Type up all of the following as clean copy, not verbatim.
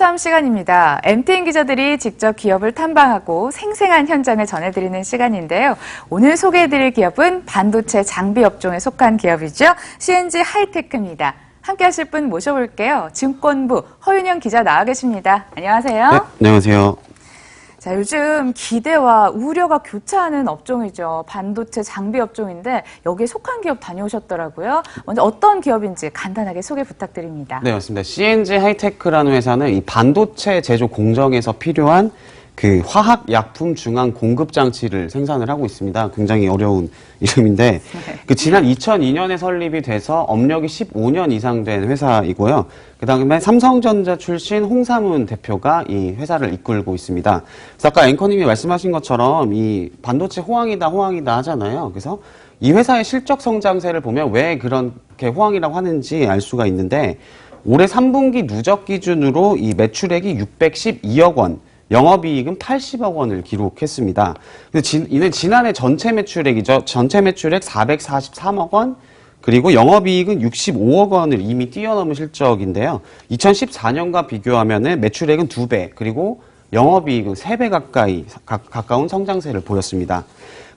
핫함 시간입니다. MTN 기자들이 직접 기업을 탐방하고 생생한 현장을 전해드리는 시간인데요. 오늘 소개해드릴 기업은 반도체 장비 업종에 속한 기업이죠. CNG 하이테크입니다. 함께 하실 분 모셔볼게요. 증권부 허윤영 기자 나와 계십니다. 안녕하세요. 네, 안녕하세요. 자, 요즘 기대와 우려가 교차하는 업종이죠. 반도체 장비 업종인데 여기에 속한 기업 다녀오셨더라고요. 먼저 어떤 기업인지 간단하게 소개 부탁드립니다. 네, 맞습니다. CNG 하이테크라는 회사는 이 반도체 제조 공정에서 필요한 그 화학약품 중앙 공급 장치를 생산을 하고 있습니다. 굉장히 어려운 이름인데 그 지난 2002년에 설립이 돼서 업력이 15년 이상 된 회사이고요. 그다음에 삼성전자 출신 홍사문 대표가 이 회사를 이끌고 있습니다. 그래서 아까 앵커님이 말씀하신 것처럼 이 반도체 호황이다 하잖아요. 그래서 이 회사의 실적 성장세를 보면 왜 그렇게 호황이라고 하는지 알 수가 있는데 올해 3분기 누적 기준으로 이 매출액이 612억 원, 영업이익은 80억 원을 기록했습니다. 이는 지난해 전체 매출액이죠. 전체 매출액 443억 원, 그리고 영업이익은 65억 원을 이미 뛰어넘은 실적인데요. 2014년과 비교하면 매출액은 2배, 그리고 영업이익은 3배 가까운 성장세를 보였습니다.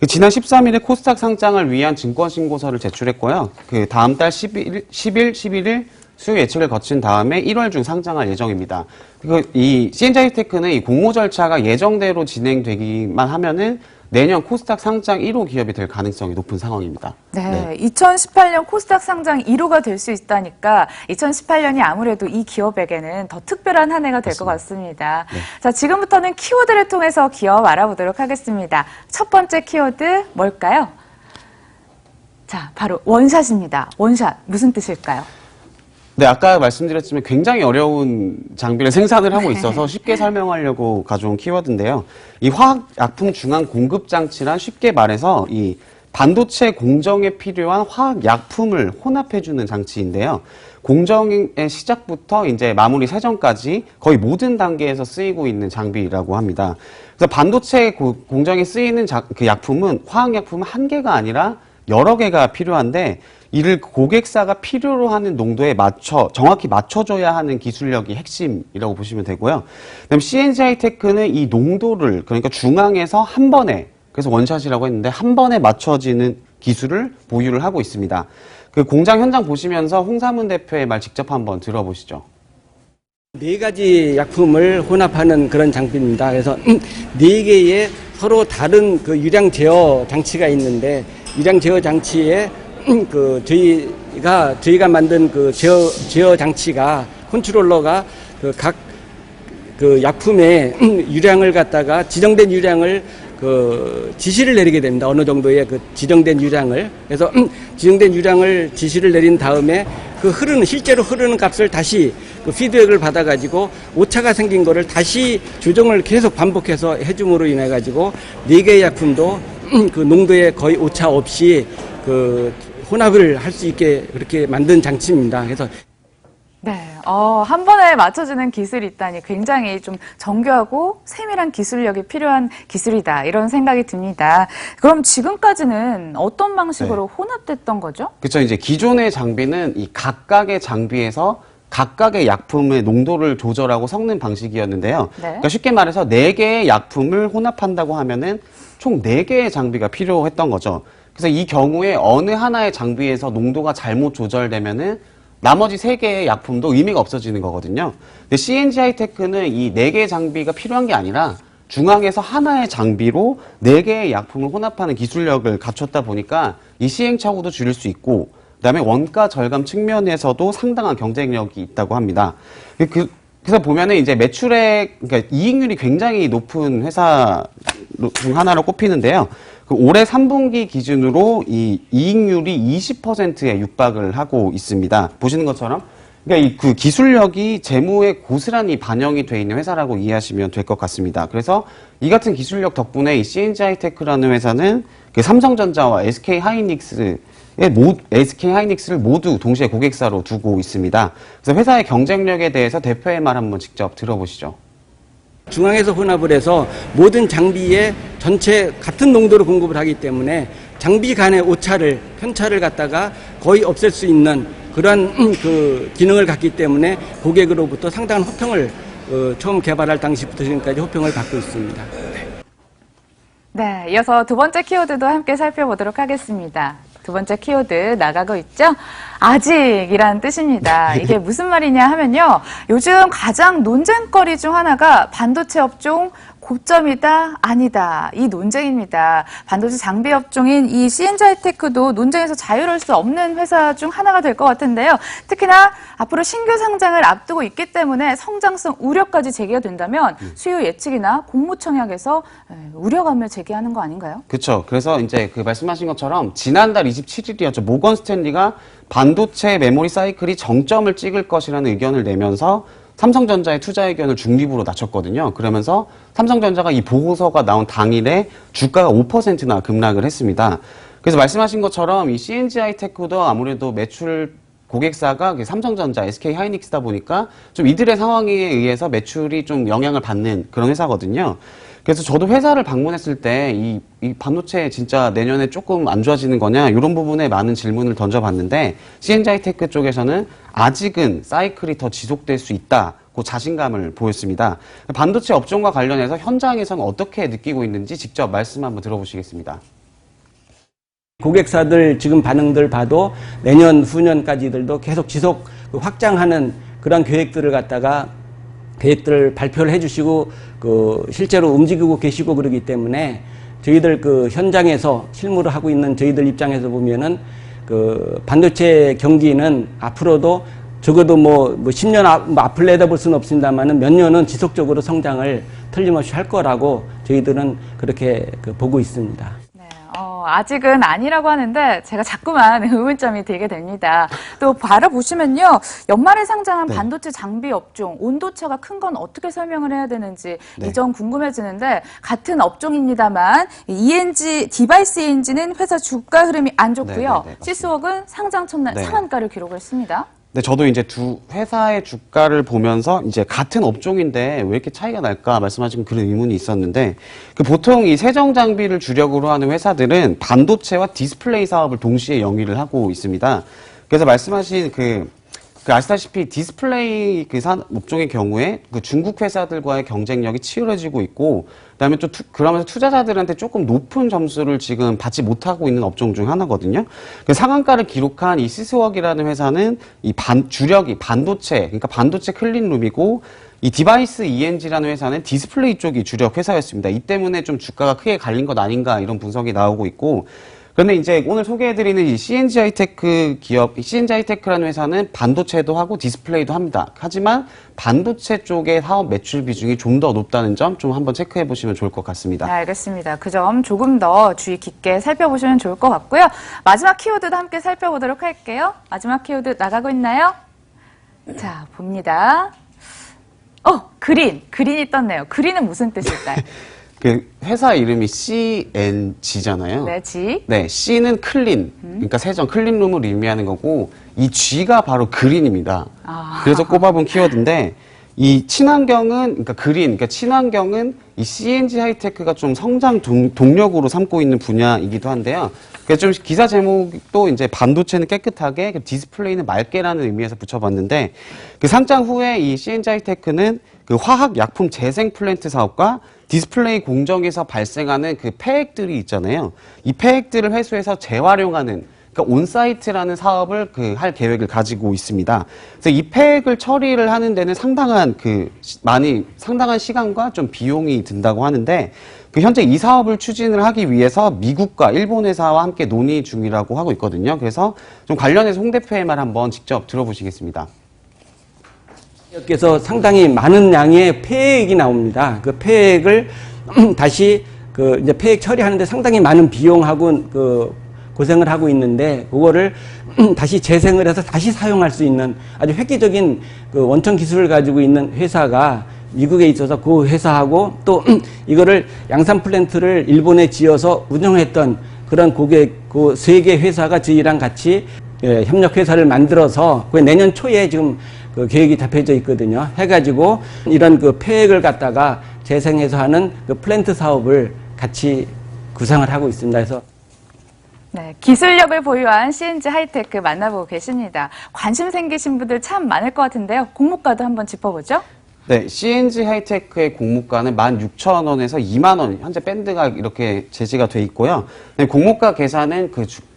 지난 13일에 코스닥 상장을 위한 증권신고서를 제출했고요. 그 다음 달 11일 수요 예측을 거친 다음에 1월 중 상장할 예정입니다. 그리고 이 CNG 하이테크는 이 공모 절차가 예정대로 진행되기만 하면은 내년 코스닥 상장 1호 기업이 될 가능성이 높은 상황입니다. 네, 2018년 코스닥 상장 1호가 될 수 있다니까 2018년이 아무래도 이 기업에게는 더 특별한 한 해가 될 것 같습니다. 네. 자, 지금부터는 키워드를 통해서 기업 알아보도록 하겠습니다. 첫 번째 키워드 뭘까요? 자, 바로 원샷입니다. 원샷, 무슨 뜻일까요? 네, 아까 말씀드렸지만 굉장히 어려운 장비를 생산을 하고 있어서 쉽게 설명하려고 가져온 키워드인데요. 이 화학약품 중앙 공급 장치란 쉽게 말해서 이 반도체 공정에 필요한 화학약품을 혼합해주는 장치인데요. 공정의 시작부터 이제 마무리 세정까지 거의 모든 단계에서 쓰이고 있는 장비라고 합니다. 그래서 반도체 공정에 쓰이는 그 약품은 화학약품은 한 개가 아니라 여러 개가 필요한데 이를 고객사가 필요로 하는 농도에 정확히 맞춰줘야 하는 기술력이 핵심이라고 보시면 되고요. 그다음에 CNG 하이테크는 이 농도를, 그러니까 중앙에서 한 번에, 그래서 원샷이라고 했는데 한 번에 맞춰지는 기술을 보유를 하고 있습니다. 그 공장 현장 보시면서 홍사문 대표의 말 직접 한번 들어보시죠. 4가지 약품을 혼합하는 그런 장비입니다. 그래서 4개의 서로 다른 그 유량 제어 장치가 있는데 유량 제어 장치에 저희가 만든 그 제어 장치가 컨트롤러가 각 약품의 유량을 갖다가 지정된 유량을 지시를 내리게 됩니다. 어느 정도의 그 지정된 유량을. 그래서 지정된 유량을 지시를 내린 다음에 실제로 흐르는 값을 다시 피드백을 받아가지고 오차가 생긴 거를 다시 조정을 계속 반복해서 해줌으로 인해가지고 4개의 약품도 그 농도에 거의 오차 없이 혼합을 할 수 있게 그렇게 만든 장치입니다. 그래서 네, 한 번에 맞춰주는 기술이 있다니 굉장히 좀 정교하고 세밀한 기술력이 필요한 기술이다 이런 생각이 듭니다. 그럼 지금까지는 어떤 방식으로 혼합됐던 거죠? 그렇죠. 이제 기존의 장비는 이 각각의 장비에서 각각의 약품의 농도를 조절하고 섞는 방식이었는데요. 네. 그러니까 쉽게 말해서 4개의 약품을 혼합한다고 하면은 총 4개의 장비가 필요했던 거죠. 그래서 이 경우에 어느 하나의 장비에서 농도가 잘못 조절되면은 나머지 3개의 약품도 의미가 없어지는 거거든요. 근데 CNG 하이테크는 이 4개의 장비가 필요한 게 아니라 중앙에서 하나의 장비로 4개의 약품을 혼합하는 기술력을 갖췄다 보니까 이 시행착오도 줄일 수 있고 그다음에 원가 절감 측면에서도 상당한 경쟁력이 있다고 합니다. 그래서 보면은 이제 그러니까 이익률이 굉장히 높은 회사 중 하나로 꼽히는데요. 올해 3분기 기준으로 이 이익률이 20%에 육박을 하고 있습니다. 보시는 것처럼. 그러니까 그 기술력이 재무에 고스란히 반영이 돼 있는 회사라고 이해하시면 될 것 같습니다. 그래서 이 같은 기술력 덕분에 이 CNG 하이테크라는 회사는 그 삼성전자와 SK 하이닉스를 모두 동시에 고객사로 두고 있습니다. 그래서 회사의 경쟁력에 대해서 대표의 말 한번 직접 들어보시죠. 중앙에서 혼합을 해서 모든 장비에 전체 같은 농도로 공급을 하기 때문에 장비 간의 편차를 갖다가 거의 없앨 수 있는 그러한 기능을 갖기 때문에 고객으로부터 상당한 호평을 처음 개발할 당시부터 지금까지 호평을 받고 있습니다. 네, 이어서 두 번째 키워드도 함께 살펴보도록 하겠습니다. 두 번째 키워드 나가고 있죠? 아직이라는 뜻입니다. 이게 무슨 말이냐 하면요. 요즘 가장 논쟁거리 중 하나가 반도체 업종 고점이다, 아니다. 이 논쟁입니다. 반도체 장비 업종인 이 CNG 하이테크도 논쟁에서 자유로울 수 없는 회사 중 하나가 될 것 같은데요. 특히나 앞으로 신규 상장을 앞두고 있기 때문에 성장성 우려까지 제기가 된다면 수요 예측이나 공모청약에서 우려감을 제기하는 거 아닌가요? 그렇죠. 그래서 이제 그 말씀하신 것처럼 지난달 27일이었죠. 모건 스탠리가 반도체 메모리 사이클이 정점을 찍을 것이라는 의견을 내면서 삼성전자의 투자 의견을 중립으로 낮췄거든요. 그러면서 삼성전자가 이 보고서가 나온 당일에 주가가 5%나 급락을 했습니다. 그래서 말씀하신 것처럼 이 CNG 하이테크도 아무래도 매출 고객사가 삼성전자, SK 하이닉스다 보니까 좀 이들의 상황에 의해서 매출이 좀 영향을 받는 그런 회사거든요. 그래서 저도 회사를 방문했을 때 이 반도체 진짜 내년에 조금 안 좋아지는 거냐 이런 부분에 많은 질문을 던져봤는데 CNG 하이테크 쪽에서는 아직은 사이클이 더 지속될 수 있다고 자신감을 보였습니다. 반도체 업종과 관련해서 현장에서는 어떻게 느끼고 있는지 직접 말씀 한번 들어보시겠습니다. 고객사들 지금 반응들 봐도 내년 후년까지들도 계속 지속 확장하는 그런 계획들을 갖다가 계획들을 발표를 해주시고 실제로 움직이고 계시고 그러기 때문에 저희들 현장에서 실무를 하고 있는 저희들 입장에서 보면은 반도체 경기는 앞으로도 적어도 10년 앞을 내다볼 수는 없습니다만은 몇 년은 지속적으로 성장을 틀림없이 할 거라고 저희들은 그렇게 보고 있습니다. 아직은 아니라고 하는데 제가 자꾸만 의문점이 들게 됩니다. 또 바라보시면요. 연말에 상장한 네. 반도체 장비 업종, 온도차가 큰 건 어떻게 설명을 해야 되는지 네. 이 점 궁금해지는데 같은 업종입니다만 ENG, 디바이스 ENG는 회사 주가 흐름이 안 좋고요. 네, 시스웍은 상장 첫날 네. 상한가를 기록을 했습니다. 네, 저도 이제 두 회사의 주가를 보면서 이제 같은 업종인데 왜 이렇게 차이가 날까 말씀하신 그런 의문이 있었는데 보통 이 세정 장비를 주력으로 하는 회사들은 반도체와 디스플레이 사업을 동시에 영위를 하고 있습니다. 그래서 말씀하신 아시다시피 디스플레이 업종의 경우에 중국 회사들과의 경쟁력이 치열해지고 있고, 그다음에 또 그러면서 투자자들한테 조금 높은 점수를 지금 받지 못하고 있는 업종 중 하나거든요. 그 상한가를 기록한 이 시스웍이라는 회사는 주력이 반도체, 그러니까 반도체 클린룸이고, 이 디바이스 ENG라는 회사는 디스플레이 쪽이 주력 회사였습니다. 이 때문에 좀 주가가 크게 갈린 것 아닌가 이런 분석이 나오고 있고, 그런데 이제 오늘 소개해드리는 이 CNG 하이테크 기업, CNG 하이테크라는 회사는 반도체도 하고 디스플레이도 합니다. 하지만 반도체 쪽의 사업 매출 비중이 좀 더 높다는 점 좀 한번 체크해 보시면 좋을 것 같습니다. 네, 알겠습니다. 그 점 조금 더 주의 깊게 살펴보시면 좋을 것 같고요. 마지막 키워드도 함께 살펴보도록 할게요. 마지막 키워드 나가고 있나요? 자, 봅니다. 그린이 떴네요. 그린은 무슨 뜻일까요? 그 회사 이름이 CNG잖아요. 네, G. 네, C는 클린, 그러니까 세정, 클린룸을 의미하는 거고, 이 G가 바로 그린입니다. 그래서 꼽아본 키워드인데, 이 친환경은, 그러니까 친환경은 이 CNG 하이테크가 좀 성장 동력으로 삼고 있는 분야이기도 한데요. 그래서 좀 기사 제목도 이제 반도체는 깨끗하게, 디스플레이는 맑게라는 의미에서 붙여봤는데, 그 상장 후에 이 CNG 하이테크는 그 화학 약품 재생 플랜트 사업과 디스플레이 공정에서 발생하는 그 폐액들이 있잖아요. 이 폐액들을 회수해서 재활용하는, 그러니까 온사이트라는 사업을 할 계획을 가지고 있습니다. 그래서 이 폐액을 처리를 하는 데는 상당한 시간과 좀 비용이 든다고 하는데, 현재 이 사업을 추진을 하기 위해서 미국과 일본 회사와 함께 논의 중이라고 하고 있거든요. 그래서 좀 관련해서 홍 대표의 말 한번 직접 들어보시겠습니다. 께서 상당히 많은 양의 폐액이 나옵니다. 그 폐액을 다시 이제 폐액 처리하는데 상당히 많은 비용하고 고생을 하고 있는데, 그거를 다시 재생을 해서 다시 사용할 수 있는 아주 획기적인 원천 기술을 가지고 있는 회사가 미국에 있어서 그 회사하고 또 이거를 양산 플랜트를 일본에 지어서 운영했던 그런 그 세 개 회사가 저희랑 같이 협력 회사를 만들어서 내년 초에 지금 계획이 잡혀져 있거든요. 해가지고 이런 폐액을 갖다가 재생해서 하는 플랜트 사업을 같이 구상을 하고 있습니다. 그래서 네, 기술력을 보유한 CNG 하이테크 만나보고 계십니다. 관심 생기신 분들 참 많을 것 같은데요. 공모가도 한번 짚어보죠. 네, CNG 하이테크의 공모가는 16,000원에서 2만 원, 현재 밴드가 이렇게 제시가 돼 있고요. 네, 공모가 계산은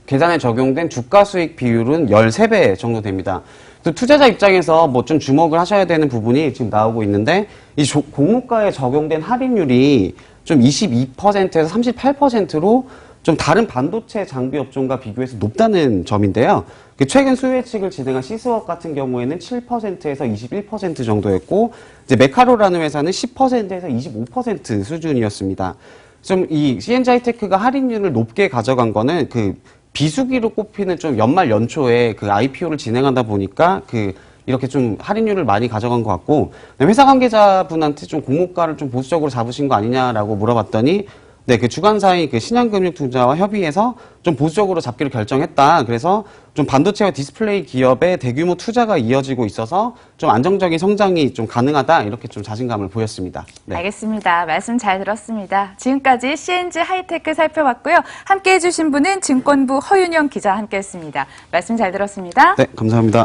계산에 적용된 주가 수익 비율은 13배 정도 됩니다. 또 투자자 입장에서 뭐 좀 주목을 하셔야 되는 부분이 지금 나오고 있는데, 이 공모가에 적용된 할인율이 좀 22%에서 38%로 좀 다른 반도체 장비 업종과 비교해서 높다는 점인데요. 최근 수요 예측을 진행한 시스웍 같은 경우에는 7%에서 21% 정도였고, 이제 메카로라는 회사는 10%에서 25% 수준이었습니다. 좀 이 CNG 하이테크가 할인율을 높게 가져간 거는 비수기로 꼽히는 좀 연말 연초에 IPO를 진행하다 보니까 이렇게 좀 할인율을 많이 가져간 것 같고, 회사 관계자분한테 좀 공모가를 좀 보수적으로 잡으신 거 아니냐라고 물어봤더니, 네, 주관사의 신한금융투자와 협의해서 좀 보수적으로 잡기로 결정했다. 그래서 좀 반도체와 디스플레이 기업의 대규모 투자가 이어지고 있어서 좀 안정적인 성장이 좀 가능하다. 이렇게 좀 자신감을 보였습니다. 네. 알겠습니다. 말씀 잘 들었습니다. 지금까지 CNG 하이테크 살펴봤고요. 함께해 주신 분은 증권부 허윤영 기자 함께했습니다. 말씀 잘 들었습니다. 네, 감사합니다.